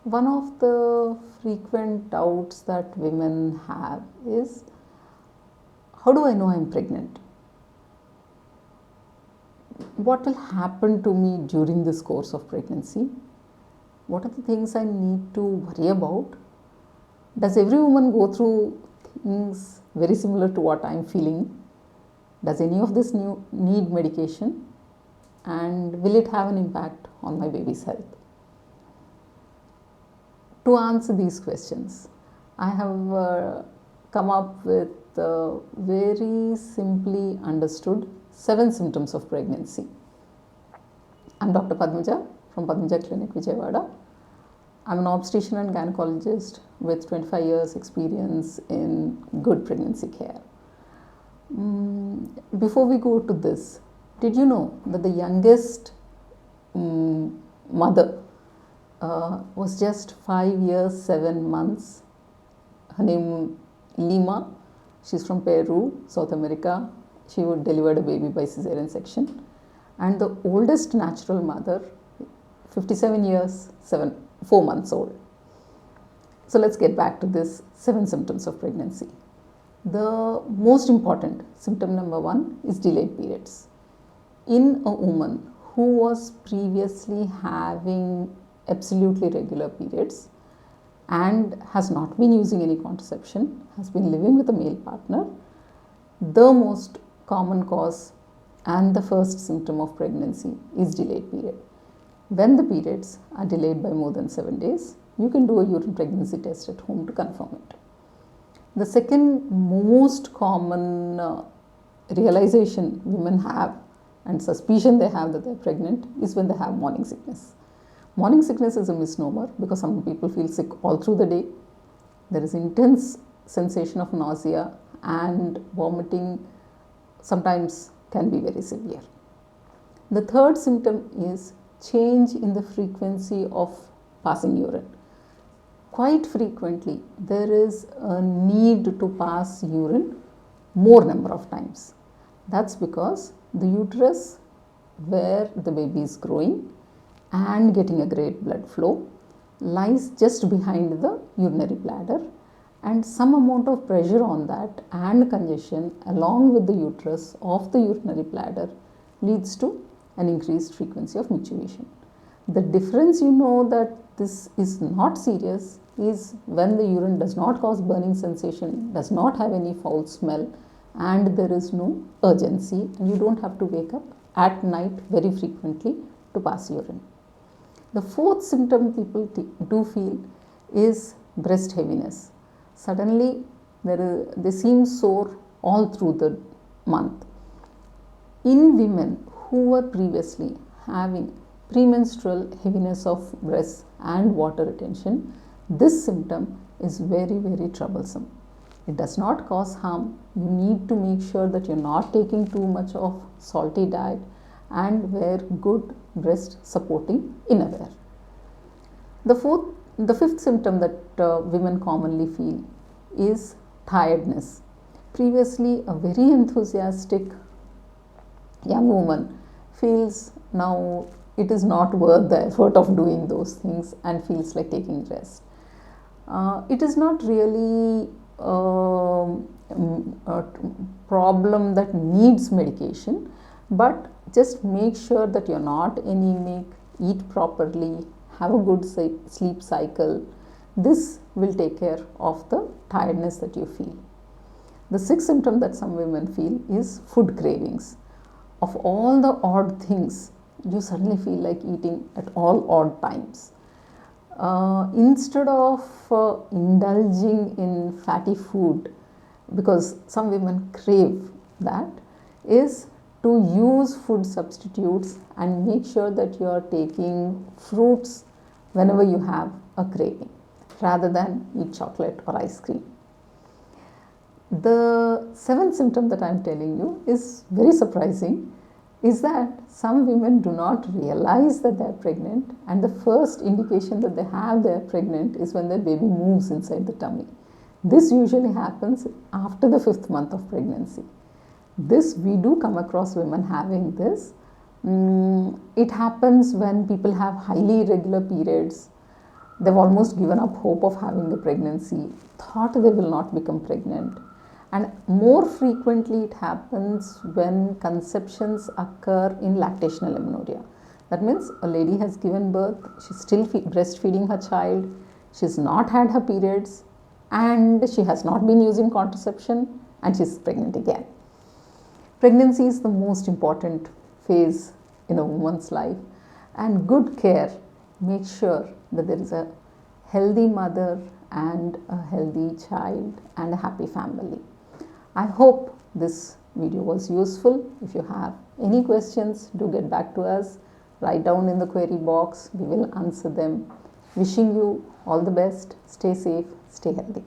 One of the frequent doubts that women have is, how do I know I'm pregnant? What will happen to me during this course of pregnancy? What are the things I need to worry about? Does every woman go through things very similar to what I'm feeling? Does any of this need medication? And will it have an impact on my baby's health? To answer these questions, I have come up with very simply understood 7 symptoms of pregnancy. I'm Dr. Padmaja from Padmaja Clinic, Vijayawada. I'm an obstetrician and gynecologist with 25 years experience in good pregnancy care. Before we go to this, did you know that the youngest mother was just 5 years, 7 months? Her name Lima. She's from Peru, South America. She would deliver a baby by cesarean section. And the oldest natural mother, 57 years, 4 months old. So let's get back to this 7 symptoms of pregnancy. The most important symptom number 1 is delayed periods. In a woman who was previously having absolutely regular periods and has not been using any contraception, has been living with a male partner, the most common cause and the first symptom of pregnancy is delayed period. When the periods are delayed by more than 7 days, you can do a urine pregnancy test at home to confirm it. The second most common realization women have and suspicion they have that they're pregnant is when they have morning sickness. Morning sickness is a misnomer because some people feel sick all through the day. There is intense sensation of nausea and vomiting, sometimes can be very severe. The third symptom is change in the frequency of passing urine. Quite frequently, there is a need to pass urine more number of times. That's because the uterus where the baby is growing and getting a great blood flow lies just behind the urinary bladder, and some amount of pressure on that and congestion along with the uterus of the urinary bladder leads to an increased frequency of micturition. The difference you know that this is not serious is when the urine does not cause burning sensation, does not have any foul smell, and there is no urgency, and you don't have to wake up at night very frequently to pass urine. The fourth symptom people do feel is breast heaviness. Suddenly they seem sore all through the month. In women who were previously having premenstrual heaviness of breasts and water retention, this symptom is very, very troublesome. It does not cause harm. You need to make sure that you're not taking too much of salty diet and wear good breast supporting innerwear. The fifth symptom that women commonly feel is tiredness. Previously, a very enthusiastic young woman feels now it is not worth the effort of doing those things and feels like taking rest. It is not really a problem that needs medication, but just make sure that you're not anemic, eat properly, have a good sleep cycle. This will take care of the tiredness that you feel. The sixth symptom that some women feel is food cravings. Of all the odd things, you suddenly feel like eating at all odd times. Instead of indulging in fatty food, because some women crave that, is to use food substitutes and make sure that you are taking fruits whenever you have a craving, rather than eat chocolate or ice cream. The seventh symptom that I am telling you is very surprising, is that some women do not realize that they are pregnant, and the first indication that they are pregnant is when their baby moves inside the tummy. This usually happens after the 5th month of pregnancy. This, we do come across women having this. It happens when people have highly irregular periods. they've almost given up hope of having a pregnancy, thought they will not become pregnant. And more frequently it happens when conceptions occur in lactational amenorrhea. That means a lady has given birth, she's still breastfeeding her child, she's not had her periods, and she has not been using contraception, and she's pregnant again. Pregnancy is the most important phase in a woman's life, and good care makes sure that there is a healthy mother and a healthy child and a happy family. I hope this video was useful. If you have any questions, do get back to us. Write down in the query box. We will answer them. Wishing you all the best. Stay safe. Stay healthy.